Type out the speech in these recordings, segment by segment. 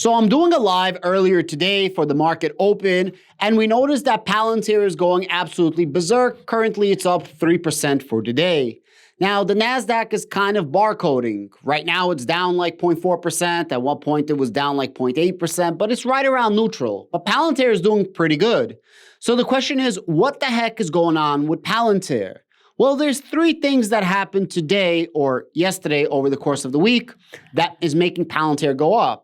So I'm doing a live earlier today for the market open, and we noticed that Palantir is going absolutely berserk. Currently, it's up 3% for today. Now, the NASDAQ is kind of barcoding. Right now, it's down like 0.4%. At one point, it was down like 0.8%, but it's right around neutral. But Palantir is doing pretty good. So the question is, what the heck is going on with Palantir? Well, there's three things that happened today or yesterday over the course of the week that is making Palantir go up.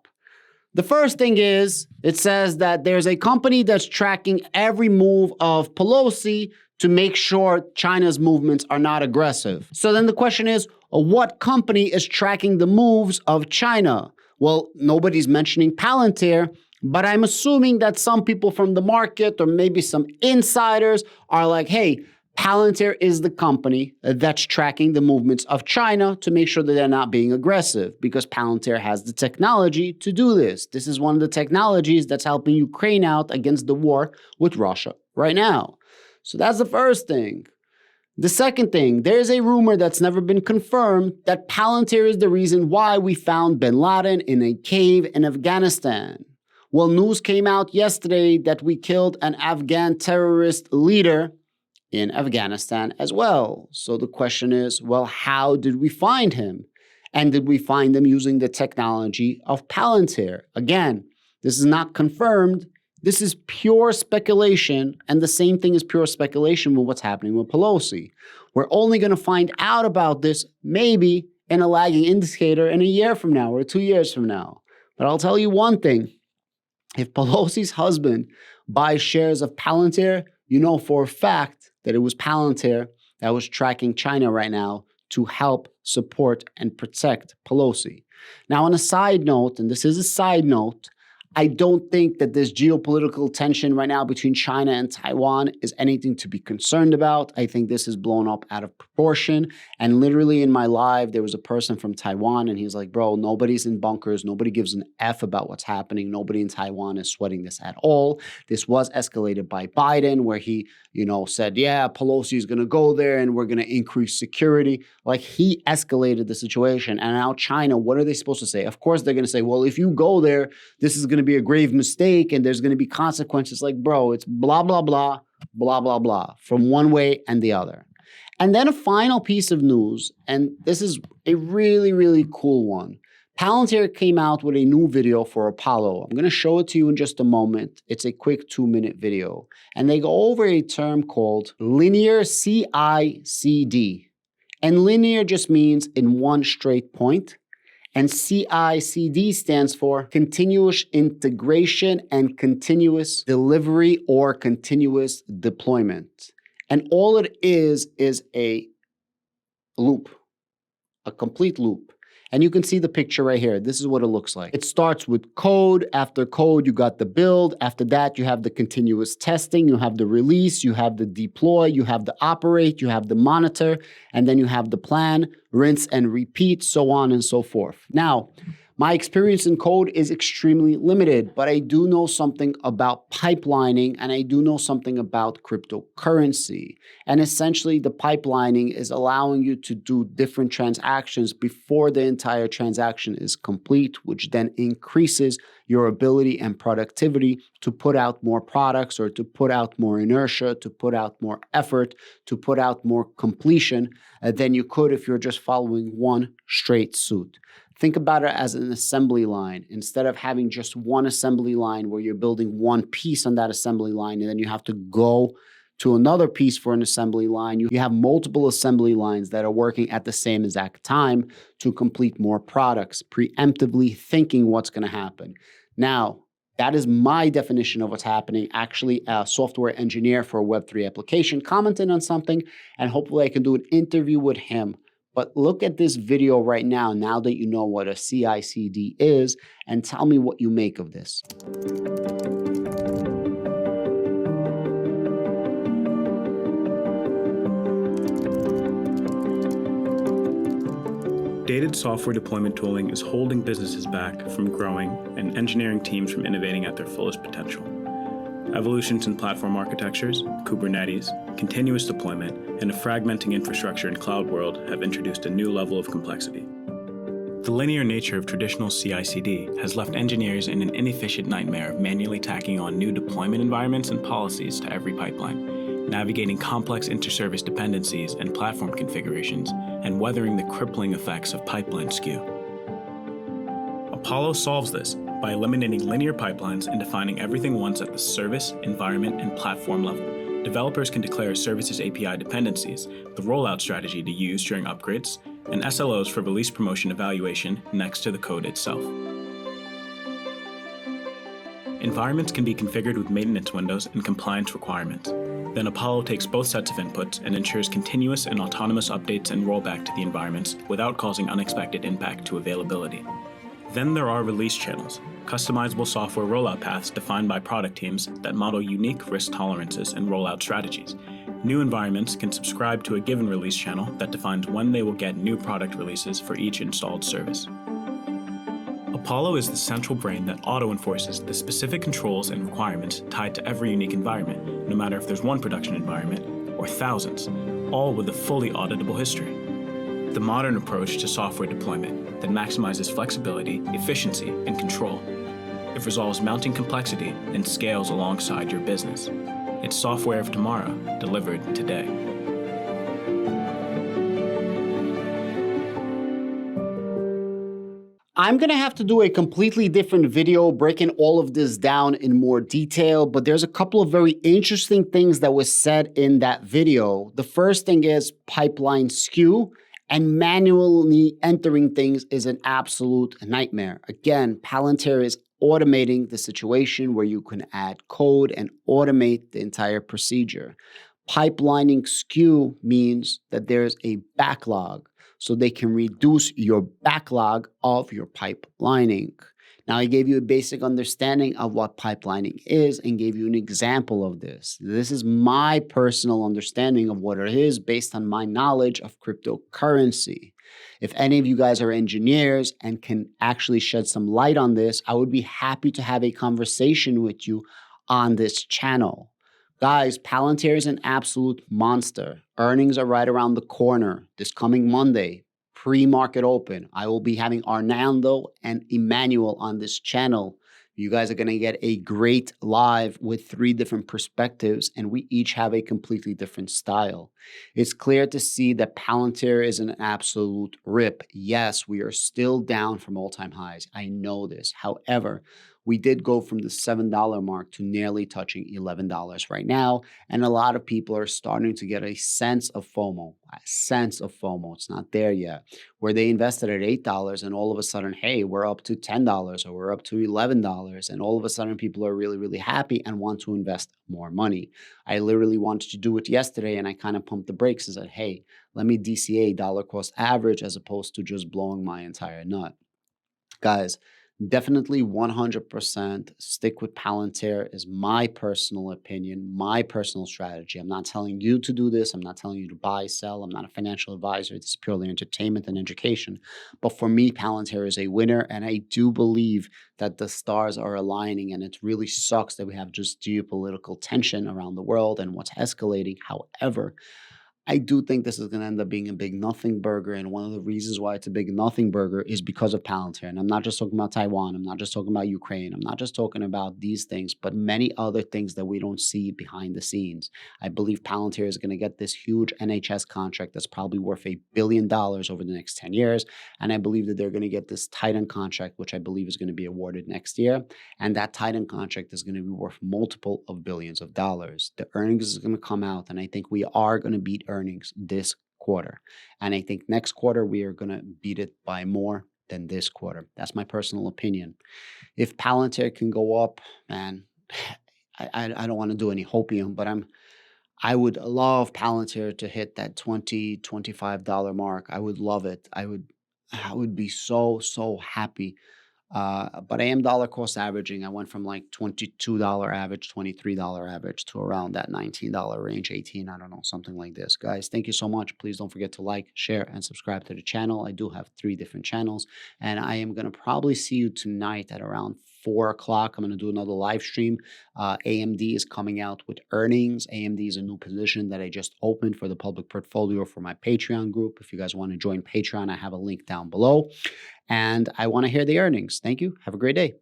The first thing is, it says that there's a company that's tracking every move of Pelosi to make sure China's movements are not aggressive. So then the question is, what company is tracking the moves of China? Well, nobody's mentioning Palantir, but I'm assuming that some people from the market or maybe some insiders are like, hey, Palantir is the company that's tracking the movements of China to make sure that they're not being aggressive, because Palantir has the technology to do this. This is one of the technologies that's helping Ukraine out against the war with Russia right now. So that's the first thing. The second thing, there's a rumor that's never been confirmed that Palantir is the reason why we found bin Laden in a cave in Afghanistan. Well, news came out yesterday that we killed an Afghan terrorist leader in Afghanistan as well. So the question is, well, how did we find him? And did we find them using the technology of Palantir? Again, this is not confirmed. This is pure speculation, and the same thing is pure speculation with what's happening with Pelosi. We're only going to find out about this maybe in a lagging indicator in a year from now or 2 years from now. But I'll tell you one thing. If Pelosi's husband buys shares of Palantir, you know for a fact that it was Palantir that was tracking China right now to help support and protect Pelosi. Now, on a side note, and this is a side note, I don't think that this geopolitical tension right now between China and Taiwan is anything to be concerned about. I think this is blown up out of proportion. And literally in my live, there was a person from Taiwan and he's like, bro, nobody's in bunkers. Nobody gives an F about what's happening. Nobody in Taiwan is sweating this at all. This was escalated by Biden where he, said, yeah, Pelosi is going to go there and we're going to increase security. Like, he escalated the situation. And now China, what are they supposed to say? Of course, they're going to say, well, if you go there, this is going to be a grave mistake and there's going to be consequences. Like, bro, it's blah, blah, blah, blah, blah, blah, from one way and the other. And then a final piece of news, and this is a really, really cool one. Palantir came out with a new video for Apollo. I'm going to show it to you in just a moment. It's a quick 2-minute video. And they go over a term called linear CICD. And linear just means in one straight point. And CICD stands for continuous integration and continuous delivery or continuous deployment. And all it is a loop, a complete loop. And you can see the picture right here. This is what it looks like. It starts with code. After code, you got the build. After that, you have the continuous testing. You have the release. You have the deploy. You have the operate. You have the monitor. And then you have the plan, rinse and repeat, so on and so forth. Now, my experience in code is extremely limited, but I do know something about pipelining and I do know something about cryptocurrency. And essentially, the pipelining is allowing you to do different transactions before the entire transaction is complete, which then increases your ability and productivity to put out more products or to put out more inertia, to put out more effort, to put out more completion than you could if you're just following one straight suit. Think about it as an assembly line. Instead of having just one assembly line where you're building one piece on that assembly line and then you have to go to another piece for an assembly line, you have multiple assembly lines that are working at the same exact time to complete more products, preemptively thinking what's going to happen. Now, that is my definition of what's happening. Actually, a software engineer for a Web3 application commented on something, and hopefully I can do an interview with him. But look at this video right now that you know what a CICD is, and tell me what you make of this. Dated software deployment tooling is holding businesses back from growing and engineering teams from innovating at their fullest potential. Evolutions in platform architectures, Kubernetes, continuous deployment, and a fragmenting infrastructure and cloud world have introduced a new level of complexity. The linear nature of traditional CI/CD has left engineers in an inefficient nightmare of manually tacking on new deployment environments and policies to every pipeline, navigating complex inter-service dependencies and platform configurations, and weathering the crippling effects of pipeline skew. Apollo solves this by eliminating linear pipelines and defining everything once at the service, environment, and platform level. Developers can declare services API dependencies, the rollout strategy to use during upgrades, and SLOs for release promotion evaluation next to the code itself. Environments can be configured with maintenance windows and compliance requirements. Then Apollo takes both sets of inputs and ensures continuous and autonomous updates and rollback to the environments without causing unexpected impact to availability. Then there are release channels, customizable software rollout paths defined by product teams that model unique risk tolerances and rollout strategies. New environments can subscribe to a given release channel that defines when they will get new product releases for each installed service. Apollo is the central brain that auto-enforces the specific controls and requirements tied to every unique environment, no matter if there's one production environment or thousands, all with a fully auditable history. The modern approach to software deployment that maximizes flexibility, efficiency, and control. It resolves mounting complexity and scales alongside your business. It's software of tomorrow, delivered today. I'm going to have to do a completely different video breaking all of this down in more detail, but there's a couple of very interesting things that was said in that video. The first thing is pipeline skew, and manually entering things is an absolute nightmare. Again, Palantir is automating the situation where you can add code and automate the entire procedure. Pipelining skew means that there's a backlog, so they can reduce your backlog of your pipelining. Now, I gave you a basic understanding of what pipelining is and gave you an example of this. This is my personal understanding of what it is based on my knowledge of cryptocurrency. If any of you guys are engineers and can actually shed some light on this, I would be happy to have a conversation with you on this channel. Guys, Palantir is an absolute monster. Earnings are right around the corner this coming Monday. Pre-market open. I will be having Arnaldo and Emmanuel on this channel. You guys are going to get a great live with 3 different perspectives, and we each have a completely different style. It's clear to see that Palantir is an absolute rip. Yes, we are still down from all-time highs. I know this. However, we did go from the $7 mark to nearly touching $11 right now. And a lot of people are starting to get a sense of FOMO. It's not there yet. Where they invested at $8 and all of a sudden, hey, we're up to $10 or we're up to $11. And all of a sudden people are really, really happy and want to invest more money. I literally wanted to do it yesterday and I kind of pumped the brakes and said, hey, let me DCA dollar cost average as opposed to just blowing my entire nut. Guys, definitely 100% stick with Palantir is my personal opinion, my personal strategy. I'm not telling you to do this. I'm not telling you to buy, sell. I'm not a financial advisor. It's purely entertainment and education. But for me, Palantir is a winner. And I do believe that the stars are aligning. And it really sucks that we have just geopolitical tension around the world and what's escalating. However, I do think this is going to end up being a big nothing burger. And one of the reasons why it's a big nothing burger is because of Palantir. And I'm not just talking about Taiwan. I'm not just talking about Ukraine. I'm not just talking about these things, but many other things that we don't see behind the scenes. I believe Palantir is going to get this huge NHS contract that's probably worth $1 billion over the next 10 years. And I believe that they're going to get this Titan contract, which I believe is going to be awarded next year. And that Titan contract is going to be worth multiple of billions of dollars. The earnings is going to come out. And I think we are going to beat earnings this quarter. And I think next quarter, we are going to beat it by more than this quarter. That's my personal opinion. If Palantir can go up, man, I don't want to do any hopium, but I would love Palantir to hit that $20, $25 mark. I would love it. I would be so happy. But I am dollar cost averaging. I went from like $22 average, $23 average to around that $19 range, 18, I don't know, something like this. Guys, thank you so much. Please don't forget to like, share, and subscribe to the channel. I do have 3 different channels, and I am going to probably see you tonight at around 4 o'clock. I'm going to do another live stream. AMD is coming out with earnings. AMD is a new position that I just opened for the public portfolio for my Patreon group. If you guys want to join Patreon, I have a link down below. and I want to hear the earnings. Thank you. Have a great day.